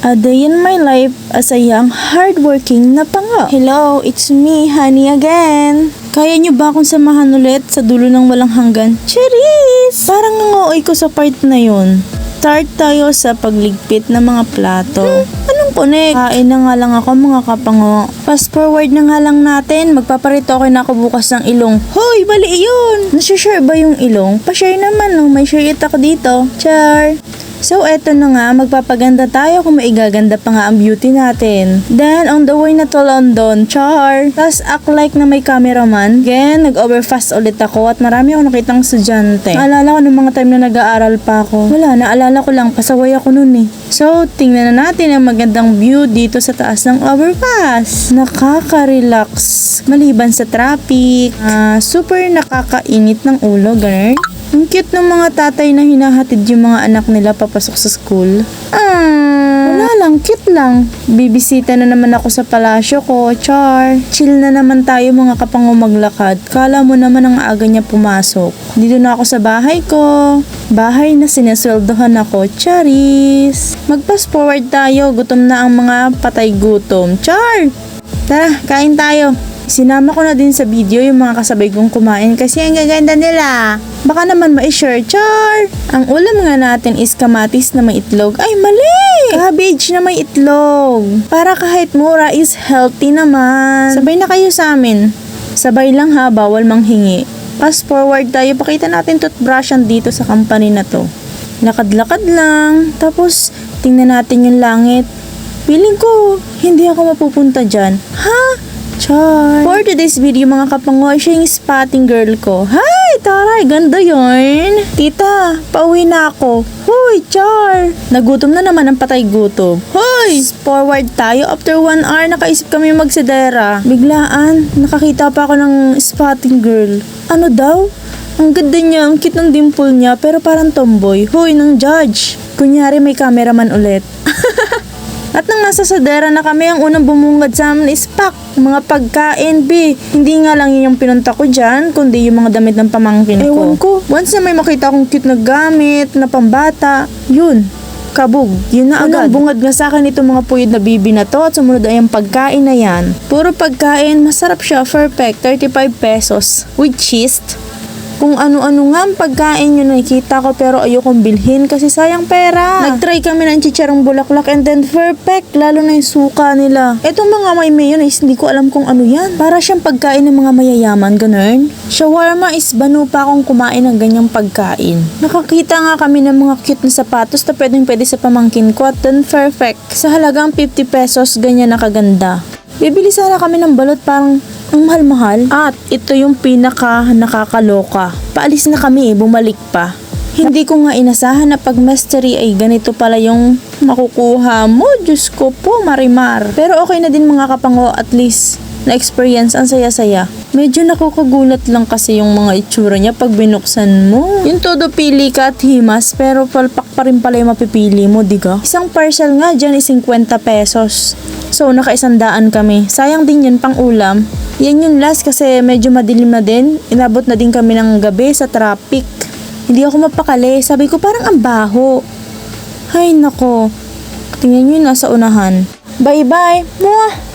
A day in my life as a young, hardworking na panga. Hello, it's me, Honey again. Kaya nyo ba akong samahan ulit sa dulo ng walang hanggan? Cheers! Parang nanguoy ko sa part na yun. Start tayo sa pagligpit ng mga plato. Anong connect? Kain na nga lang ako mga kapango. Fast forward na nga lang natin. Magpaparito ako na ako bukas ng ilong. Hoy, bali yun! Nasi-share ba yung ilong? Pa-share naman no. May share it ako dito. Char! So, eto na nga, magpapaganda tayo kung maigaganda pa nga ang beauty natin. Then, on the way na to London, char! Tapos, act like na may cameraman. Again, nag-overfast ulit ako at marami ako nakitang estudyante. Naalala ko nung mga time na nag-aaral pa ako. Wala, naalala ko lang, pasaway ako nun eh. So, tingnan na natin ang magandang view dito sa taas ng overpass. Nakaka-relax. Maliban sa traffic, super nakakainit ng ulo, ganun. Ang cute ng mga tatay na hinahatid yung mga anak nila papasok sa school. Wala lang, cute lang. Bibisita na naman ako sa palasyo ko, char. Chill na naman tayo mga kapango maglakad. Kala mo naman ang aga niya pumasok. Dito na ako sa bahay ko. Bahay na sinasweldohan ako, charis. Mag-fast forward tayo, gutom na ang mga patay gutom. Char! Tara, kain tayo. Sinama ko na din sa video yung mga kasabay kong kumain kasi ang gaganda nila. Baka naman ma-share, char! Ang ulam nga natin is kamatis na may itlog. Ay, mali! Cabbage na may itlog. Para kahit mura is healthy naman. Sabay na kayo sa amin. Sabay lang ha, bawal manghingi. Fast forward tayo, pakita natin toothbrushan dito sa company na to. Lakad-lakad lang. Tapos, tingnan natin yung langit. Feeling ko, hindi ako mapupunta dyan. Ha? Char! For today's video mga kapangoy, siya yung spotting girl ko. Hi! Taray! Ganda yun! Tita, pauwi na ako. Hoy! Char! Nagutom na naman ang patay gutom. Hoy! Forward tayo. After 1 hour, nakaisip kami magsedera. Biglaan, nakakita pa ako ng spotting girl. Ano daw? Ang ganda niya, ang cute ng dimple niya, pero parang tomboy. Hoy, ng judge. Kunyari may cameraman ulit. At nang nasa sadera na kami, ang unang bumungad sa amin is pak, mga pagkain, B. Hindi nga lang yun yung pinunta ko dyan, kundi yung mga damit ng pamangkin ko. Ewan ko. Once na may makita akong cute na gamit, na pambata, yun, kabog. Yun na agad. Unang bungad nga sa akin itong mga puyod na bibi na to at sumunod ay ang pagkain na yan. Puro pagkain, masarap siya, perfect, 35 pesos. With cheese. Kung ano-ano nga ang pagkain yun nakikita ko pero ayokong bilhin kasi sayang pera. Nag-try kami ng chicharong bulaklak and then perfect, lalo na yung suka nila. Etong mga may mayonnaise, hindi ko alam kung ano yan. Para siyang pagkain ng mga mayayaman, ganun. Shawarma is banu pa akong kumain ng ganyang pagkain. Nakakita nga kami ng mga cute na sapatos na pwede sa pamangkin ko at then perfect. Sa halagang 50 pesos, ganyan nakaganda. Bibili sana kami ng balot parang ang mahal-mahal. At ito yung pinaka nakakaloka. Paalis na kami, bumalik pa. Hindi ko nga inasahan na pag mastery ay ganito pala yung makukuha mo. Diyos ko po, marimar. Pero okay na din mga kapango, at least na-experience, ang saya-saya. Medyo nakukagulat lang kasi yung mga itsura niya pag binuksan mo. Yung todo pili ka at himas, pero palpak pa rin pala yung mapipili mo, diga? Isang parcel nga dyan is 50 pesos. So, naka-100 kami. Sayang din yun pang ulam. Yan yung last kasi medyo madilim na din. Inabot na din kami ng gabi sa traffic. Hindi ako mapakali. Sabi ko parang ang baho. Hay nako. Tingnan nyo yun nasa unahan. Bye-bye. Mwah!